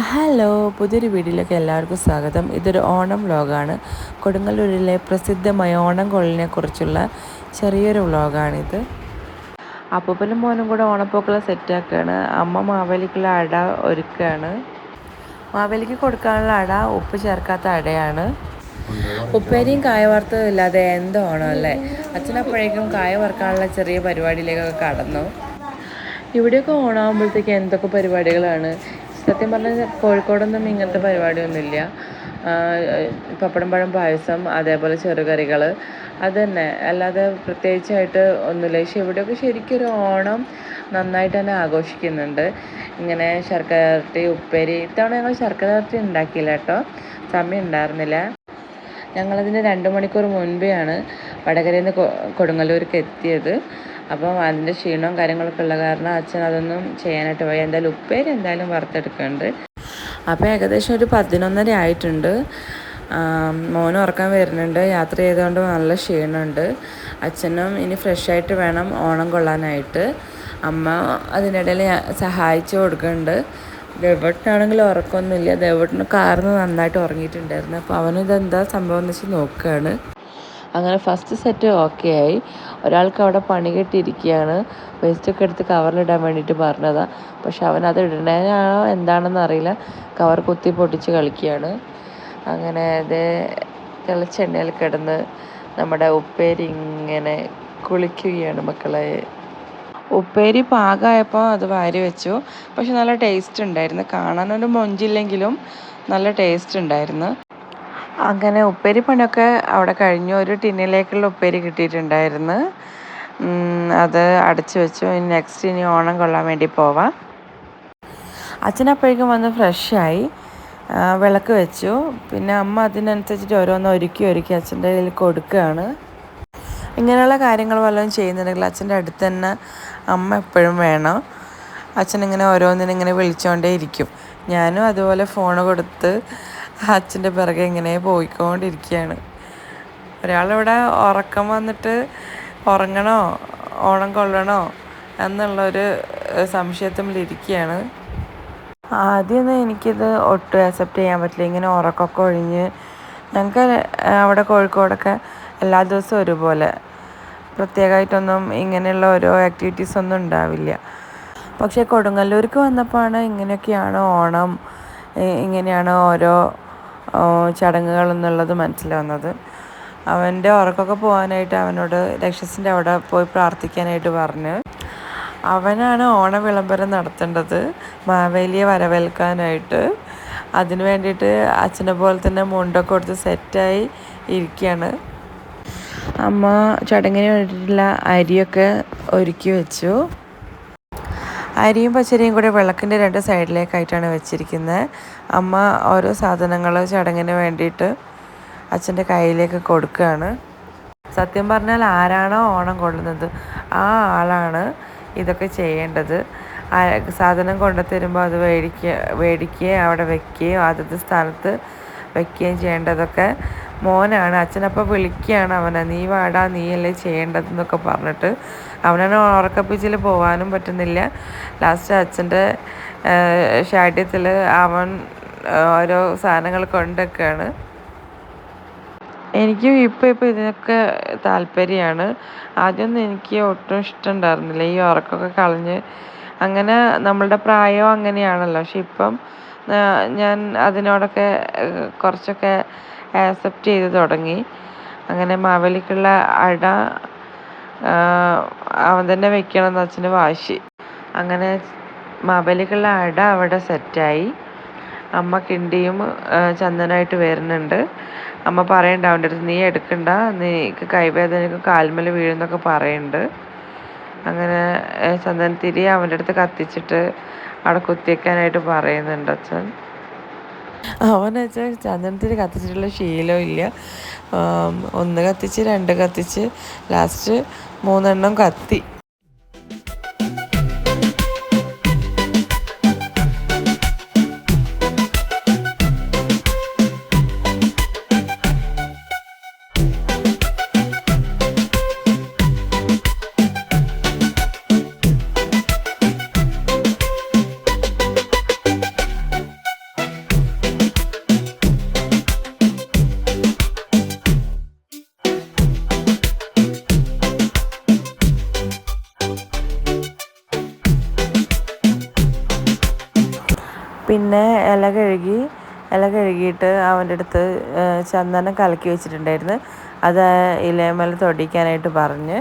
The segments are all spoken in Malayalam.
ഹലോ, പുതിയൊരു വീഡിയോയിലേക്ക് എല്ലാവർക്കും സ്വാഗതം. ഇതൊരു ഓണം വ്ലോഗാണ്. കൊടുങ്ങല്ലൂരിലെ പ്രസിദ്ധമായ ഓണം കൊള്ളിനെ കുറിച്ചുള്ള ചെറിയൊരു വ്ലോഗാണിത്. അപ്പൂപ്പനും മോനും കൂടെ ഓണപ്പൂക്കളം സെറ്റാക്കുകയാണ്. അമ്മ മാവേലിക്കുള്ള അട ഒരുക്കുകയാണ്. മാവേലിക്ക് കൊടുക്കാനുള്ള അട ഉപ്പ് ചേർക്കാത്ത അടയാണ്. ഉപ്പേരിയും കായ വറുത്തതും ഇല്ലാതെ എന്ത് ഓണം അല്ലേ. അച്ഛനപ്പോഴേക്കും കായ വറുക്കാനുള്ള ചെറിയ പരിപാടിയിലേക്കൊക്കെ കടന്നു. ഇവിടെയൊക്കെ ഓണമാകുമ്പോഴത്തേക്ക് എന്തൊക്കെ പരിപാടികളാണ്. സത്യം പറഞ്ഞാൽ കോഴിക്കോടൊന്നും ഇങ്ങനത്തെ പരിപാടിയൊന്നുമില്ല. പപ്പടം പഴം പായസം, അതേപോലെ ചെറുകറികൾ, അത് തന്നെ, അല്ലാതെ പ്രത്യേകിച്ചായിട്ട് ഒന്നുമില്ല. പക്ഷേ ഇവിടെയൊക്കെ ശരിക്കൊരു ഓണം നന്നായിട്ട് തന്നെ ആഘോഷിക്കുന്നുണ്ട്. ഇങ്ങനെ ശർക്കര വരട്ടി, ഉപ്പേരി. ഇത്തവണ ഞങ്ങൾ ശർക്കര വരട്ടി ഉണ്ടാക്കിയില്ല കേട്ടോ, സമയം ഉണ്ടായിരുന്നില്ല. ഞങ്ങളതിന് 2 മണിക്കൂർ മുൻപെയാണ് വടകരയിൽ നിന്ന് കൊടുങ്ങല്ലൂർക്ക് എത്തിയത്. അപ്പോൾ അതിൻ്റെ ക്ഷീണവും കാര്യങ്ങളൊക്കെ ഉള്ള കാരണം അച്ഛൻ അതൊന്നും ചെയ്യാനായിട്ട് പോയി. എന്തായാലും ഉപ്പേരി എന്തായാലും വറുത്തെടുക്കുന്നുണ്ട്. അപ്പോൾ ഏകദേശം ഒരു 11:30 ആയിട്ടുണ്ട്. മോനും ഉറക്കാൻ വരുന്നുണ്ട്. യാത്ര ചെയ്തുകൊണ്ട് നല്ല ക്ഷീണമുണ്ട്. അച്ഛനും ഇനി ഫ്രഷായിട്ട് വേണം ഓണം കൊള്ളാനായിട്ട്. അമ്മ അതിനിടയിൽ സഹായിച്ചു കൊടുക്കുന്നുണ്ട്. ദേവട്ടനാണെങ്കിൽ ഉറക്കമൊന്നുമില്ല. ദേവട്ടന് കാർന്ന് നന്നായിട്ട് ഉറങ്ങിയിട്ടുണ്ടായിരുന്നു. അപ്പോൾ അവനിതെന്താ സംഭവം എന്ന് വെച്ച് നോക്കുകയാണ്. അങ്ങനെ ഫസ്റ്റ് സെറ്റ് ഓക്കെ ആയി. ഒരാൾക്ക് അവിടെ പണി കെട്ടിയിരിക്കുകയാണ്. വേസ്റ്റൊക്കെ എടുത്ത് കവറിലിടാൻ വേണ്ടിയിട്ട് പറഞ്ഞതാണ്. പക്ഷെ അവനത് ഇടണേനാണോ എന്താണെന്ന് അറിയില്ല, കവർ കുത്തി പൊട്ടിച്ച് കളിക്കുകയാണ്. അങ്ങനെ അത് തിളച്ച എണ്ണയിൽ കിടന്ന് നമ്മുടെ ഉപ്പേരി ഇങ്ങനെ കുളിക്കുകയാണ് മക്കളെ. ഉപ്പേരി പാകമായപ്പോൾ അത് വാരി വെച്ചു. പക്ഷെ നല്ല ടേസ്റ്റ് ഉണ്ടായിരുന്നു. കാണാനൊരു മൊഞ്ചില്ലെങ്കിലും നല്ല ടേസ്റ്റ് ഉണ്ടായിരുന്നു. അങ്ങനെ ഉപ്പേരി പണിയൊക്കെ അവിടെ കഴിഞ്ഞു. ഒരു ടിന്നിലേക്കുള്ള ഉപ്പേരി കിട്ടിയിട്ടുണ്ടായിരുന്നു. അത് അടച്ചു വെച്ചു. ഇനി ഓണം കൊള്ളാൻ വേണ്ടി പോവാം. അച്ഛനപ്പോഴേക്കും വന്ന് ഫ്രഷായി വിളക്ക് വെച്ചു. പിന്നെ അമ്മ അതിനനുസരിച്ചിട്ട് ഓരോന്ന് ഒരുക്കി അച്ഛൻ്റെ കയ്യിൽ കൊടുക്കുകയാണ്. ഇങ്ങനെയുള്ള കാര്യങ്ങൾ വല്ലതും ചെയ്യുന്നുണ്ടെങ്കിൽ അച്ഛൻ്റെ അടുത്ത് തന്നെ അമ്മ എപ്പോഴും വേണം. അച്ഛനിങ്ങനെ ഓരോന്നിനിങ്ങനെ വിളിച്ചുകൊണ്ടേ ഇരിക്കും. ഞാനും അതുപോലെ ഫോൺ കൊടുത്ത് അച്ഛൻ്റെ പിറകെ ഇങ്ങനെ പോയിക്കൊണ്ടിരിക്കുകയാണ്. ഒരാളിവിടെ ഉറക്കം വന്നിട്ട് ഉറങ്ങണോ ഓണം കൊള്ളണോ എന്നുള്ളൊരു സംശയത്തിലിരിക്കുകയാണ്. ആദ്യമൊന്നും എനിക്കിത് ഒട്ടും അക്സെപ്റ്റ് ചെയ്യാൻ പറ്റില്ല. ഇങ്ങനെ ഉറക്കമൊക്കെ ഒഴിഞ്ഞ് ഞങ്ങൾക്ക് അവിടെ കോഴിക്കോടൊക്കെ എല്ലാ ദിവസവും ഒരുപോലെ പ്രത്യേകമായിട്ടൊന്നും ഇങ്ങനെയുള്ള ഓരോ ആക്ടിവിറ്റീസൊന്നും ഉണ്ടാവില്ല. പക്ഷേ കൊടുങ്ങല്ലൂർക്ക് വന്നപ്പോഴാണ് ഇങ്ങനെയൊക്കെയാണ് ഓണം, ഇങ്ങനെയാണ് ഓരോ ചടങ്ങുകളെന്നുള്ളത് മനസ്സിലാവുന്നത്. അവൻ്റെ ഉറക്കമൊക്കെ പോകാനായിട്ട് അവനോട് രക്ഷസിൻ്റെ അവിടെ പോയി പ്രാർത്ഥിക്കാനായിട്ട് പറഞ്ഞു. അവനാണ് ഓണ വിളംബരം നടത്തേണ്ടത്, മാവേലിയെ വരവേൽക്കാനായിട്ട്. അതിന് വേണ്ടിയിട്ട് അച്ഛനെ പോലെ തന്നെ മുണ്ടൊക്കെ കൊടുത്ത് സെറ്റായി ഇരിക്കുകയാണ്. അമ്മ ചടങ്ങിന് വേണ്ടിയിട്ടുള്ള അരിയൊക്കെ ഒരുക്കി വെച്ചു. അരിയും പച്ചരിയും കൂടെ വിളക്കിൻ്റെ 2 സൈഡിലേക്കായിട്ടാണ് വെച്ചിരിക്കുന്നത്. അമ്മ ഓരോ സാധനങ്ങൾ ചടങ്ങിന് വേണ്ടിയിട്ട് അച്ഛൻ്റെ കയ്യിലേക്ക് കൊടുക്കുകയാണ്. സത്യം പറഞ്ഞാൽ ആരാണോ ഓണം കൊള്ളുന്നത് ആ ആളാണ് ഇതൊക്കെ ചെയ്യേണ്ടത്. സാധനം കൊണ്ടുത്തരുമ്പോൾ അത് മേടിക്കുകയും അവിടെ വയ്ക്കുകയും അതത് സ്ഥാനത്ത് വയ്ക്കുകയും ചെയ്യേണ്ടതൊക്കെ മോനാണ്. അച്ഛനപ്പോൾ വിളിക്കുകയാണ് അവനെ, നീ വാടാ, നീയല്ലേ ചെയ്യേണ്ടതെന്നൊക്കെ പറഞ്ഞിട്ട്. അവനെ ഉറക്കപ്പിച്ചിൽ പോകാനും പറ്റുന്നില്ല. ലാസ്റ്റ് അച്ഛൻ്റെ ഷാഠ്യത്തിൽ അവൻ ഓരോ സാധനങ്ങൾ കൊണ്ടൊക്കെയാണ്. എനിക്കും ഇപ്പോൾ ഇതിനൊക്കെ താല്പര്യമാണ്. ആദ്യമൊന്നും എനിക്ക് ഒട്ടും ഇഷ്ടമുണ്ടായിരുന്നില്ല ഈ ഉറക്കമൊക്കെ കളഞ്ഞ്. അങ്ങനെ നമ്മളുടെ പ്രായം അങ്ങനെയാണല്ലോ. പക്ഷെ ഇപ്പം ഞാൻ അതിനോടൊക്കെ കുറച്ചൊക്കെ ആക്സെപ്റ്റ് ചെയ്ത് തുടങ്ങി. അങ്ങനെ മാവേലിക്കുള്ള അട അവൻ തന്നെ വെക്കണമെന്ന് അച്ഛന് വാശി. അങ്ങനെ മാവേലിക്കുള്ള അട അവിടെ സെറ്റായി. അമ്മ കിണ്ടിയും ചന്ദനമായിട്ട് വരുന്നുണ്ട്. അമ്മ പറയണ്ട അവൻ്റെ അടുത്ത്, നീ എടുക്കണ്ട, നീക്ക് കൈവേദനയ്ക്ക് കാൽമേൽ വീഴുന്നൊക്കെ പറയുന്നുണ്ട്. അങ്ങനെ ചന്ദനത്തിരി അവൻ്റെ അടുത്ത് കത്തിച്ചിട്ട് അവിടെ കുത്തിവെക്കാനായിട്ട് പറയുന്നുണ്ട് അച്ഛൻ. അവന് വെച്ചാൽ ചന്ദനത്തിരി കത്തിച്ചിട്ടുള്ള ശീലവും ഇല്ല. 1 കത്തിച്ച് 2 കത്തിച്ച് ലാസ്റ്റ് 3 കത്തി. പിന്നെ ഇല കഴുകിയിട്ട് അവൻ്റെ അടുത്ത് ചന്ദനം കലക്കി വെച്ചിട്ടുണ്ടായിരുന്നു. അത് ഇലമേൽ തൊടിക്കാനായിട്ട് പറഞ്ഞ്.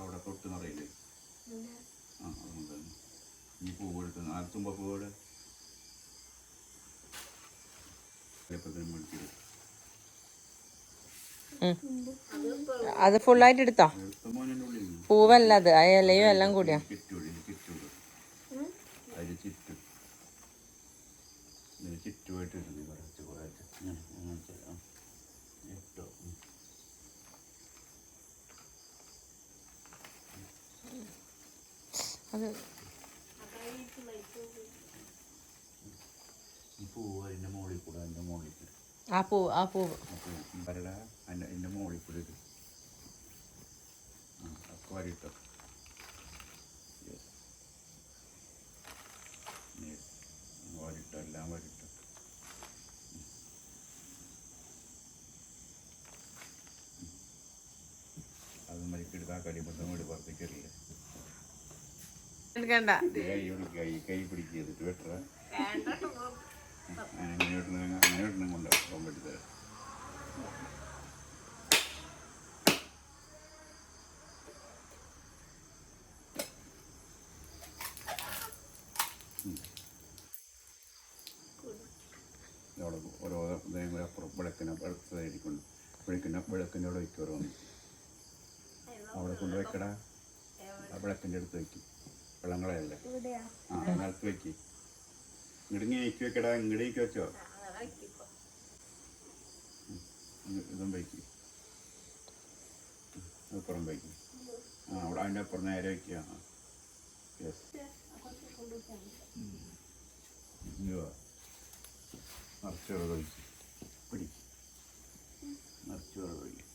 അവിടെ തൊട്ടെന്നറിയില്ലേ? ആ അതുകൊണ്ട് ഈ പൂവ് എടുക്കുന്ന ആർത്തുമ്പ പൂവിടെ അത് ഫുള്ളായിട്ട് എടുത്തോ? പൂവല്ല അത്, ആ ഇലയും എല്ലാം കൂടിയാ. അതിൽ ചുറ്റുമായിട്ട് ഇട്ടോ. പൂവ് അതിൻ്റെ മുകളിൽ കൂടെ അതിൻ്റെ മുകളിൽ കൂടെ ആ പൂവ് അതിൻ്റെ മുകളിൽ കൂടെ ഇത് ഒക്കെ വരിട്ടോ. ഉണ്ടാക്കാൻ ഇവിടുന്ന് വീട് പുറത്തേക്ക് അറിയില്ല എടുക്കണ്ട കൈ പിടിക്കുക എന്നിട്ട് വെട്ടറ അങ്ങനെ വെട്ടണം കൊണ്ടാവും വെട്ടിത്തരാം അവിടെ ഓരോ ഇതേപോലെ അപ്പുറം വിളക്കിനടുത്തതായിരിക്കും വിളക്കിൻ്റെ അവിടെ വയ്ക്കും ഓരോന്ന് അവിടെ കൊണ്ട് വെക്കടാ ആ വിളക്കിൻ്റെ അടുത്ത് വയ്ക്കും വെള്ളങ്ങളല്ലേ ആ നിലത്ത് വയ്ക്ക് ഇങ്ങോട്ട് നീക്കി വെക്കടാ ഇങ്ങോട്ട് നീക്കി വെച്ചോ ഇതും വയ്ക്ക് അപ്പുറം വയ്ക്ക് ആ അവിടെ അതിൻ്റെ അപ്പുറം നേരെ വയ്ക്കുക യെസ് നിറച്ച് വെള്ളം ഒഴിക്കും പിടി നിറച്ച് വെള്ളം ഒഴിക്കും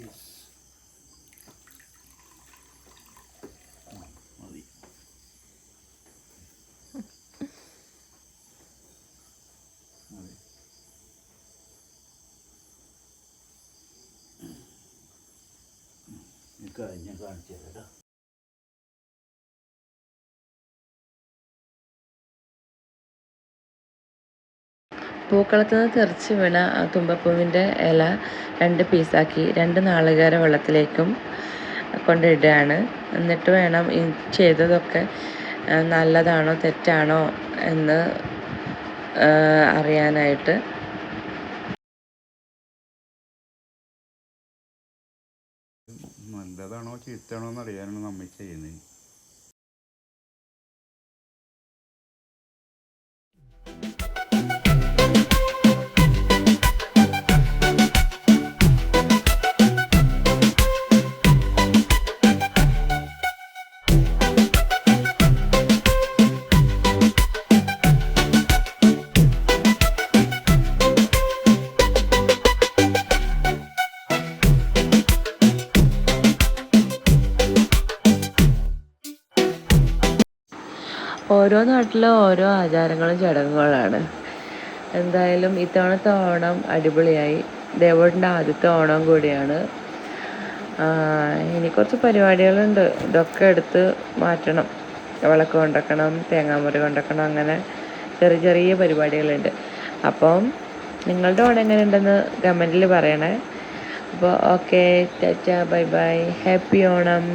യെസ് മതി മതി ഞാൻ കാണിച്ചു തരാം പൂക്കളത്തിൽ നിന്ന് തെറിച്ച് വീണ തുമ്പപ്പൂവിൻ്റെ ഇല 2 പീസാക്കി 2 നാളികേര വെള്ളത്തിലേക്കും കൊണ്ടിടുകയാണ്. എന്നിട്ട് വേണം ഈ ചെയ്തതൊക്കെ നല്ലതാണോ തെറ്റാണോ എന്ന് അറിയാനായിട്ട്. നല്ലതാണോ ചീത്തയാണോ എന്ന് അറിയാനാണ് നമ്മൾ ചെയ്യുന്നത്. ഓരോ നാട്ടിലും ഓരോ ആചാരങ്ങളും ചടങ്ങുകളാണ്. എന്തായാലും ഇത്തവണത്തെ ഓണം അടിപൊളിയായി. ദേവോട്ടിൻ്റെ ആദ്യത്തെ ഓണം കൂടിയാണ്. ഇനി കുറച്ച് പരിപാടികളുണ്ട്. ഇതൊക്കെ എടുത്ത് മാറ്റണം. വിളക്ക് കൊണ്ടുവയ്ക്കണം, തേങ്ങാമുറി കൊണ്ടുവയ്ക്കണം, അങ്ങനെ ചെറിയ ചെറിയ പരിപാടികളുണ്ട്. അപ്പം നിങ്ങളുടെ ഓണം എങ്ങനെ ഉണ്ടെന്ന് കമൻറ്റിൽ പറയണേ. അപ്പോൾ okay, Tata, bye bye, happy Onam.